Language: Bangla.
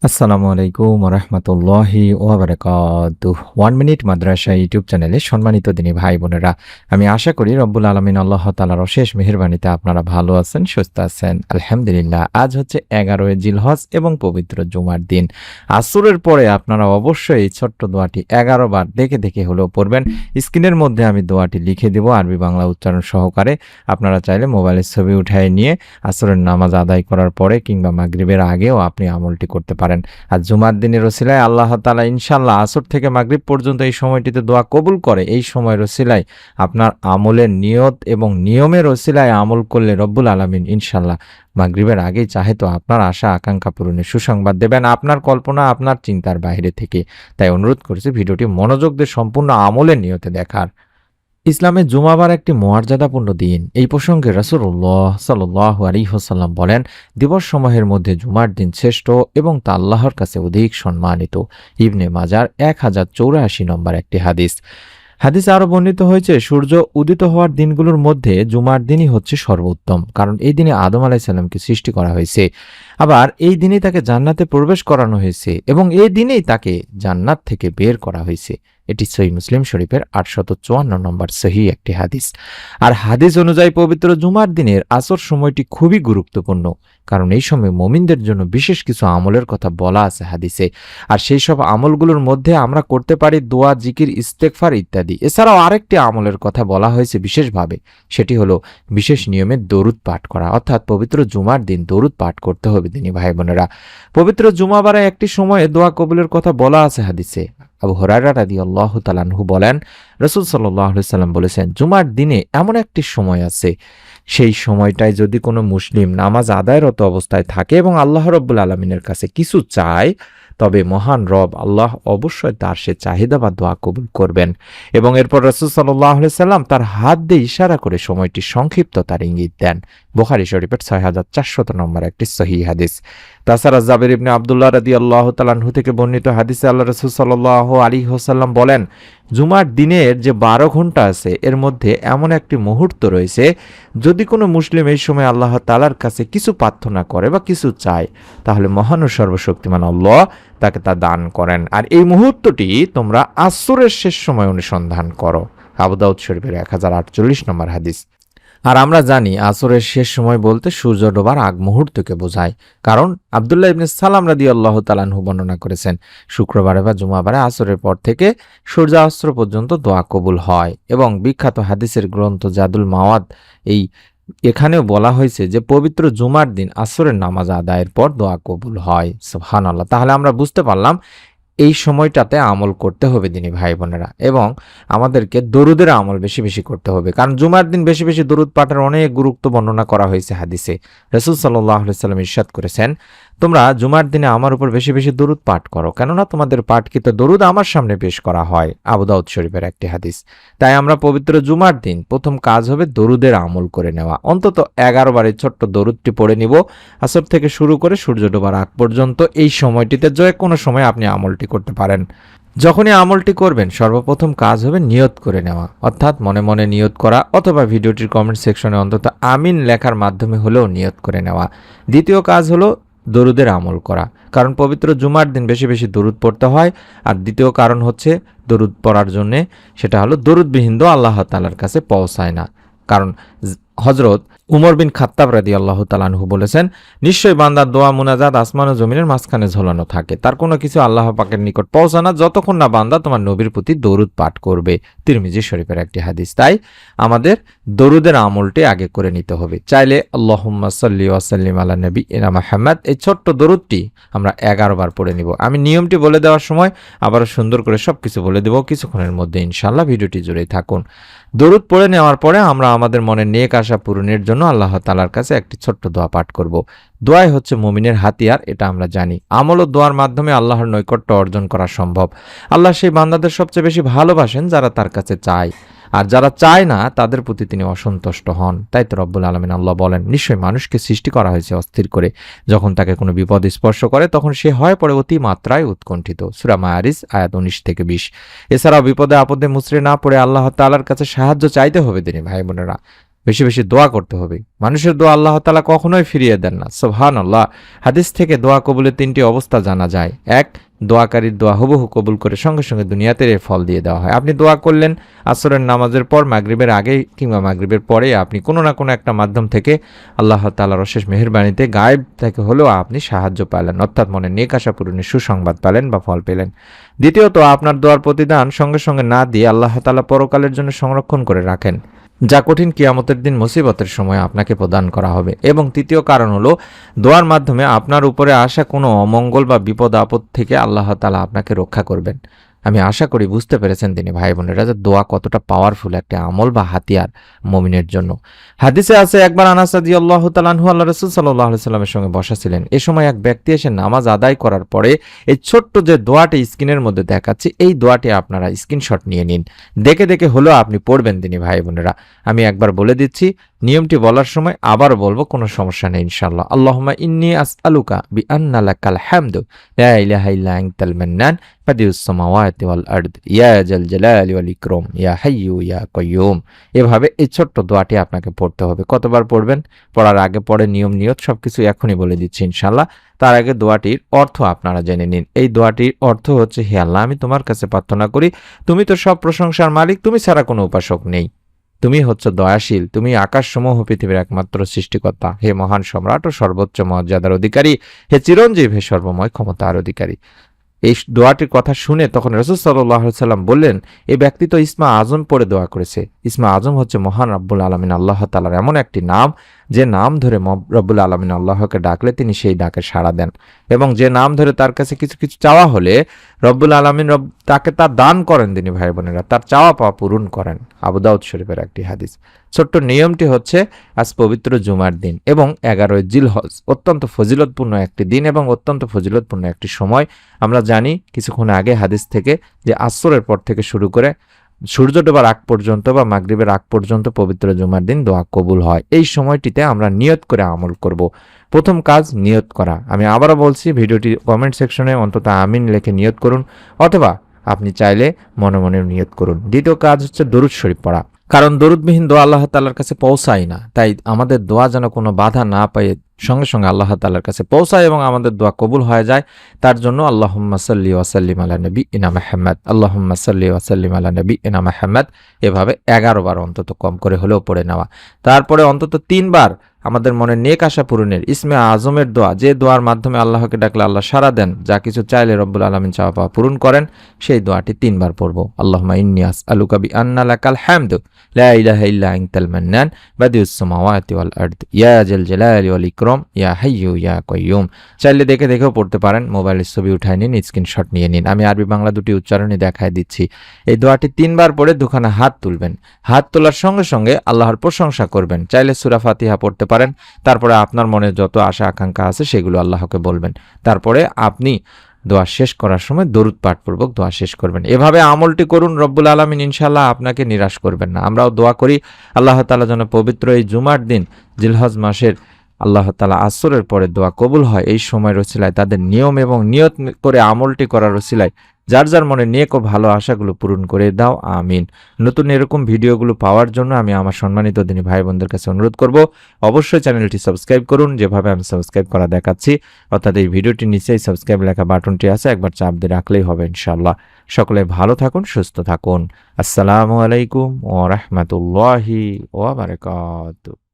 আসসালামু আলাইকুম রহমতুল্লাহি ওয়াবারাকাতুহ। 1 মিনিট মাদ্রাসা ইউটিউব চ্যানেলে সম্মানিত দিনী ভাই বোনেরা, আমি আশা করি রব্বুল আলমিন আল্লাহ তাআলার অশেষ মেহেরবানিতে আপনারা ভালো আছেন, সুস্থ আছেন। আলহামদুলিল্লাহ। আজ হচ্ছে 11 জিলহজ এবং পবিত্র জুমার দিন। আসরের পরে আপনারা অবশ্যই এই ছোট্ট দোয়াটি 11 বার দেখে দেখে হলেও পড়বেন। স্ক্রিনের মধ্যে আমি দোয়াটি লিখে দেব আরবি বাংলা উচ্চারণ সহকারে। আপনারা চাইলে মোবাইলের ছবি উঠায় নিয়ে আসরের নামাজ আদায় করার পরে কিংবা মাগরিবের আগেও আপনি আমলটি করতে পারেন। আর জুমার দিনের ওসিলায় আল্লাহ তাআলা ইনশাআল্লাহ আসর থেকে মাগরিব পর্যন্ত এই সময়টিতে দোয়া কবুল করে। এই সময়ের ওসিলায় আপনার আমলের নিয়ত এবং নিয়মের ওসিলায় আমল করলে রব্বুল আলামিন ইনশাআল্লাহ মাগরিবের আগেই চাহে তো আপনার আশা আকাঙ্ক্ষা পূরণের সুসংবাদ দেবেন, আপনার কল্পনা আপনার চিন্তার বাইরে থেকে। তাই অনুরোধ করছি ভিডিওটি মনোযোগ দিয়ে সম্পূর্ণ আমলের নিয়তে দেখার। ইসলামে জুমাবার একটি মর্যাদাপূর্ণ দিন। এই প্রসঙ্গে রাসূলুল্লাহ সাল্লাল্লাহু আলাইহি ওয়াসাল্লাম বলেন, দিবস সমূহের মধ্যে জুমার দিন শ্রেষ্ঠ এবং তা আল্লাহর কাছে অধিক সম্মানিত। ইবনে মাজার 1084 নম্বর একটি হাদিস। হাদিসে আরো বর্ণিত হয়েছে, সূর্য উদিত হওয়ার দিনগুলোর মধ্যে জুমার দিনই হচ্ছে সর্বোত্তম, কারণ এই দিনে আদম আলাইহিস সালামকে সৃষ্টি করা হয়েছে। আবার এই দিনেই তাকে জান্নাতে প্রবেশ করানো হয়েছে এবং এই দিনেই তাকে জান্নাত থেকে বের করা হয়েছে। এটি সহিহ মুসলিম শরীফের 854 নম্বর সহিহ একটি হাদিস। আর হাদিস অনুযায়ী পবিত্র জুমার দিনের আসর সময়টি খুবই গুরুত্বপূর্ণ, কারণ এই সময় মুমিনদের জন্য বিশেষ কিছু আমলের কথা বলা আছে হাদিসে। আর সেই সব আমলগুলোর মধ্যে আমরা করতে পারি দোয়া, জিকির, ইস্তেগফার ইত্যাদি। এছাড়াও আরেকটি আমলের কথা বলা হয়েছে বিশেষভাবে, সেটি হলো বিশেষ নিয়মে দরুদ পাঠ করা, অর্থাৎ পবিত্র জুমার দিন দরুদ পাঠ করতে হবে দিনী ভাই বোনেরা। পবিত্র জুমাবারে একটি সময়ে দোয়া কবুলের কথা বলা আছে হাদিসে। আবু হুরায়রা রাদিয়াল্লাহু তাআলা আনহু বলেন, রাসূল সাল্লাল্লাহু আলাইহি ওয়াসাল্লাম বলেছেন, জুমার দিনে এমন একটি সময় আছে, সেই সময়টায় যদি কোনো মুসলিম নামাজ আদায়রত অবস্থায় থাকে এবং আল্লাহ রাব্বুল আলামিনের কাছে কিছু চায়, তবে মহান রব আল্লাহ অবশ্যই তার সে চাহিদা বা দোয়া কবুল করবেন। এবং এরপর রাসূল সাল্লাল্লাহু আলাইহি ওয়াসাল্লাম তার হাত দিয়ে ইশারা করে সময়টি সংক্ষিপ্ততার ইঙ্গিত দেন। বুখারী শরীফের 6400 নম্বর একটি সহিহ হাদিস। তাছাড়া জাবির ইবনে আব্দুল্লাহ রাদিয়াল্লাহু তাআলা আনহু থেকে বর্ণিত হাদিসে আল্লাহ রাসূল সাল্লাল্লাহু আলাইহি ওয়াসাল্লাম বলেন, জুমার দিনের যে 12 ঘন্টা আছে এর মধ্যে এমন একটি মুহূর্ত রয়েছে, যদি কোনো মুসলিম এই সময় আল্লাহ তাআলার কাছে কিছু প্রার্থনা করে বা কিছু চায়, তাহলে মহান ও সর্বশক্তিমান আল্লাহ তাকে তা দান করেন। আর এই মুহূর্তটি তোমরা আসরের শেষ সময় অনুসন্ধান করো। আবু দাউদ শরীফের 1048 নম্বর হাদিস। আর আমরা জানি আসরের শেষ সময় বলতে সূর্য ডোবার আগ মুহূর্তকে বোঝায়, কারণ আব্দুল্লাহ ইবনে সালাম রাদিয়াল্লাহু তাআলা আনহু বর্ণনা করেছেন, শুক্রবারে বা জুমাবারে আসরের পর থেকে সূর্যাস্ত পর্যন্ত দোয়া কবুল হয়। এবং বিখ্যাত হাদিসের গ্রন্থ জাদুল মাওয়াদ এখানেও বলা হয়েছে যে পবিত্র জুমার দিন আসরের নামাজ আদায়ের পর দোয়া কবুল হয়। সুবহানাল্লাহ। তাহলে আমরা বুঝতে পারলাম এই সময়টাতে আমল করতে হবে দিনী ভাই বোনেরা, এবং আমাদেরকে দরুদের আমল বেশি বেশি করতে হবে, কারণ জুমার দিন বেশি বেশি দরুদ পাঠের অনেক গুরুত্ব বর্ণনা করা হয়েছে হাদিসে। রাসূল সাল্লাল্লাহু আলাইহি ওয়াসাল্লাম ইরশাদ করেছেন, তোমরা জুমার দিনে আমার উপর বেশি বেশি দরুদ পাঠ করো, কেননা তোমাদের পাঠকৃত দরুদ আমার সামনে পেশ করা হয়। আবু দাউদ শরীফের একটি হাদিস। তাই আমরা পবিত্র জুমার দিন প্রথম কাজ হবে দরুদের আমল করে নেওয়া। অন্তত 11 বার এই ছোট্ট দরুদটি পড়ে নিব, আসর থেকে শুরু করে সূর্য ডোবার আগ পর্যন্ত। এই সময়টিতে যে কোনো সময় আপনি আমলটি করতে পারেন। যখনই আমলটি করবেন সর্বপ্রথম কাজ হবে নিয়ত করে নেওয়া, অর্থাৎ মনে মনে নিয়ত করা, অথবা ভিডিওটির কমেন্ট সেকশনে অন্তত আমিন লেখার মাধ্যমে হলেও নিয়ত করে নেওয়া। দ্বিতীয় কাজ হলো দরুদের আমল করা, কারণ পবিত্র জুমার দিন বেশি বেশি দরুদ পড়তে হয়। আর দ্বিতীয় কারণ হচ্ছে দরুদ পড়ার জন্যে, সেটা হলো দরুদবিহীন দোয়া আল্লাহ তাআলার কাছে পৌঁছায় না। কারণ হযরত উমর বিন খাত্তাব রাদিয়াল্লাহু তাআলা আনহু বলেছেন, নিশ্চয়ই বান্দার দোয়া মুনাজাত আসমান ও জমিনের মাঝখানে ঝোলানো থাকে, তার কোনো কিছু আল্লাহ পাকের নিকট পৌঁছায় না যতক্ষণ না বান্দা তোমার নবীর প্রতি দরুদ পাঠ করবে। তিরমিজি শরীফের একটি হাদিস। তাই আমাদের দরুদের আমলটি আগে করে নিতে হবে। চাইলে আল্লাহুম্মা সাল্লি ওয়া সাল্লিম আলা নবিয়িনা মুহাম্মদ এই ছোট্ট দরুদটি আমরা 11 বার পড়ে নিব। আমি নিয়মটি বলে দেওয়ার সময় আবারও সুন্দর করে সবকিছু বলে দেব, কিছুক্ষণের মধ্যে ইনশাআল্লাহ ভিডিওটি জুড়ে থাকুন। দরুদ পড়ে নেওয়ার পরে আমরা আমাদের মনের নেক আশা পূরণের জন্য আল্লাহ তাআলার কাছে একটি ছোট্ট দোয়া পাঠ করব। দোয়াই হচ্ছে মুমিনের হাতিয়ার, এটা আমরা জানি। আমল ও দোয়ার মাধ্যমে আল্লাহর নৈকট্য অর্জন করা সম্ভব। আল্লাহ সেই বান্দাদের সবচেয়ে বেশি ভালোবাসেন যারা তার কাছে চায়, আর যারা চায় না তাদের প্রতি তিনি অসন্তুষ্ট হন। তাই তো রব্বুল আলামিন আল্লাহ বলেন, নিশ্চয়ই মানুষকে সৃষ্টি করা হয়েছে অস্থির করে, যখন তাকে কোনো বিপদ স্পর্শ করে তখন সে হয় পড়ে অতি মাত্রায় উৎকণ্ঠিত। সূরা মাআরিজ আয়াত 19 থেকে 20। এছাড়াও বিপদে আপদে মুচড়ে না পড়ে আল্লাহ তাআলার কাছে সাহায্য চাইতে হবে দিনী ভাই বোনেরা। বেশি বেশি দোয়া করতে হবে। মানুষের দোয়া আল্লাহ তাআলা কখনোই ফিরিয়ে দেন না। সুবহানাল্লাহ। হাদিস থেকে দোয়া কবুলের ৩টি অবস্থা জানা যায়। ১, দোয়াকারীর দোয়া হুবহু কবুল করে সঙ্গে সঙ্গে দুনিয়াতে এর ফল দিয়ে দেওয়া হয়। আপনি দোয়া করলেন আসরের নামাজের পর, মাগরিবের আগে কিংবা মাগরিবের পরে আপনি কোনো না কোনো একটা মাধ্যম থেকে আল্লাহ তাআলার অশেষ মেহেরবানিতে গায়েব থেকে হলেও আপনি সাহায্য পেলেন, অর্থাৎ মনে নেক আশা পূরণের সুসংবাদ পেলেন বা ফল পেলেন। দ্বিতীয়ত, আপনার দোয়ার প্রতিদান সঙ্গে সঙ্গে না দিয়ে আল্লাহ তাআলা পরকালের জন্য সংরক্ষণ করে রাখেন, যা কঠিন কিয়ামতের দিন মুসিবতের সময় আপনাকে প্রদান করা হবে। এবং তৃতীয় কারণ হলো, দোয়ার মাধ্যমে আপনার উপরে আসা কোনো অমঙ্গল বা বিপদ আপদ থেকে আল্লাহ তাআলা আপনাকে রক্ষা করবেন। আমি আশা করি বুঝতে পেরেছেন তিনি ভাই বোনেরা যে দোয়া কতটা পাওয়ারফুল একটা আমল বা হাতিয়ার মুমিনের জন্য। হাদিসে আছে, একবার আনাস রাদিয়াল্লাহু তাআলা আনহু আল্লাহ রাসূল সাল্লাল্লাহু আলাইহি সাল্লামের সঙ্গে বসা ছিলেন। এ সময় এক ব্যক্তি এসে নামাজ আদায় করার পরে এই ছোট্ট যে দোয়াটি স্ক্রিনের মধ্যে দেখাচ্ছি, এই দোয়াটি আপনারা স্ক্রিনশট নিয়ে নিন, দেখে দেখে হলেও আপনি পড়বেন তিনি ভাই বোনেরা। আমি একবার বলে দিচ্ছি, নিয়মটি বলার সময় আবার বলবো, কোনো সমস্যা নেই ইনশাআল্লাহ। আল্লাহুম্মা ইন্নী আসআলুকা বিআন্না লাকাল হামদু লা ইলাহা ইল্লা আনতাল মান্নান বাদিউস সামাওয়াতি ওয়াল আরদ ইয়া জাল জালালি ওয়াল ইকরাম ইয়া হাইয়্যু ইয়া কাইয়্যুম। এভাবে এই ছোট্ট দোয়াটি আপনাকে পড়তে হবে। কতবার পড়বেন? পড়ার আগে পরে নিয়ম নিয়ত সবকিছু এখনই বলে দিচ্ছি ইনশাআল্লাহ। তার আগে দোয়াটির অর্থ আপনারা জেনে নিন। এই দোয়াটির অর্থ হচ্ছে, হে আল্লাহ, আমি তোমার কাছে প্রার্থনা করি, তুমি তো সব প্রশংসার মালিক, তুমি ছাড়া কোনো উপাসক নেই। তুমি হচ্ছে দয়াশীল, তুমি আকাশসমূহ পৃথিবীর একমাত্র সৃষ্টিকর্তা, হে মহান সম্রাট ও সর্বোচ্চ মর্যাদার অধিকারী, হে চিরঞ্জীব, হে সর্বময় ক্ষমতার অধিকারী। এই দোয়াটির কথা শুনে তখন রাসূল সাল্লাল্লাহু আলাইহি সাল্লাম বললেন, এই ব্যক্তি তো ইসমা আজম পড়ে দোয়া করেছে। ইসমা আজম হচ্ছে মহান রব্বুল আলামিন আল্লাহ তাআলার এমন একটি নাম, যে নাম ধরে রব্বুল আলামিন আল্লাহকে ডাকলে তিনি সেই ডাকে সাড়া দেন, এবং যে নাম ধরে তার কাছে কিছু কিছু চাওয়া হলে রব্বুল আলামিন তাকে তা দান করেন তিনি ভাই বোনেরা, তার চাওয়া পাওয়া পূরণ করেন। আবু দাউদ শরীফের একটি হাদিস। ছোট্ট নিয়মটি হচ্ছে, আজ পবিত্র জুমার দিন এবং 11ই জিলহজ, অত্যন্ত ফজিলতপূর্ণ একটি দিন এবং অত্যন্ত ফজিলতপূর্ণ একটি সময়। আমরা জানি কিছুক্ষণ আগে হাদিস থেকে যে আসরের পর থেকে শুরু করে সূর্য ডোবার আগ পর্যন্ত বা মাগরিবের আগ পর্যন্ত পবিত্র জুমার দিন দোয়া কবুল হয়। এই সময়টিতে আমরা নিয়ত করে আমল করব। প্রথম কাজ নিয়ত করা। আমি আবারও বলছি, ভিডিওটি কমেন্ট সেকশনে অন্তত আমিন লিখে নিয়ত করুন, অথবা আপনি চাইলে মনে মনে নিয়ত করুন। দ্বিতীয় কাজ হচ্ছে দরুদ শরীফ পড়া, কারণ দরুদবিহীন দোয়া আল্লাহ তাআলার কাছে পৌঁছায় না। তাই আমাদের দোয়া যেন কোনো বাধা না পায়, সঙ্গে সঙ্গে আল্লাহ তাআলার কাছে পৌঁছায় এবং আমাদের দোয়া কবুল হয়ে যায়, তার জন্য আল্লাহুম্মা সাল্লি ওয়া সাল্লিম আলা নবিয়িনা মুহাম্মদ, আল্লাহুম্মা সাল্লি ওয়া সাল্লিম আলা নবিয়িনা মুহাম্মদ, এভাবে 11 বার অন্তত কম করে হলেও পড়ে নেওয়া। তারপরে অন্তত 3 বার আমাদের মনে নেক আশা পূরণের ইসমে আজমের দোয়া, যে দোয়ার মাধ্যমে আল্লাহকে ডাকলে আল্লাহ সাড়া দেন, যা কিছু চাইলে রব্বুল আলামিন চাওয়া পাওয়া পূরণ করেন, সেই দোয়াটি 3 বার পড়ব। আল্লাহুম্মা ইন্নী আসআলুকা বিআন্না লাকাল হামদু লা ইলাহা ইল্লা আনতাল মান্নান বাদিউস সামাওয়াতি ওয়াল আরদ ইয়া জাল জালালি ওয়াল ইকরাম ইয়া হাইয়্যু ইয়া কাইয়্যুম। চাইলে দেখে দেখেও পড়তে পারেন, মোবাইলের ছবি উঠায় নিন, স্ক্রিনশট নিয়ে নিন। আমি আরবি বাংলা দুটি উচ্চারণই দেখায় দিচ্ছি। এই দোয়াটি 3 বার পড়ে দুখানা হাত তুলবেন। হাত তোলার সঙ্গে সঙ্গে আল্লাহর প্রশংসা করবেন। চাইলে সূরা ফাতিহা পড়তে পারেন। তারপরে আপনার মনে যত আশা আকাঙ্ক্ষা আছে সেগুলো আল্লাহকে বলবেন। তারপরে আপনি দোয়া শেষ করার সময় দরুদ পাঠপূর্বক দোয়া শেষ করবেন। এভাবে আমলটি করুন, রব্বুল আলামিন ইনশাআল্লাহ আপনাকে নিরাশ করবেন না। আমরাও দোয়া করি আল্লাহ তাআলা যেন পবিত্র এই জুমার দিন জিলহজ মাসের আল্লাহ তাআলা আসরের পরে দোয়া কবুল হয়, এই সময়ের ওসিলায় তাদের নিয়ম এবং নিয়ত করে আমলটি করার ওসিলায় যার যার মনে নেক ও ভালো আশাগুলো পূরণ করে দাও, আমিন। নতুন এরকম ভিডিওগুলো পাওয়ার জন্য আমি আমার সম্মানিত দিনী ভাই বোনদের কাছে অনুরোধ করব, অবশ্যই চ্যানেলটি সাবস্ক্রাইব করুন, যেভাবে আমি সাবস্ক্রাইব করা দেখাচ্ছি, অর্থাৎ এই ভিডিওটির নিচেই সাবস্ক্রাইব লেখা বাটনটি আছে, একবার চাপ দিয়ে রাখলেই হবে ইনশাআল্লাহ। সকলে ভালো থাকুন, সুস্থ থাকুন। আসসালামু আলাইকুম ওয়া রাহমাতুল্লাহি ওয়া বারাকাতুহু।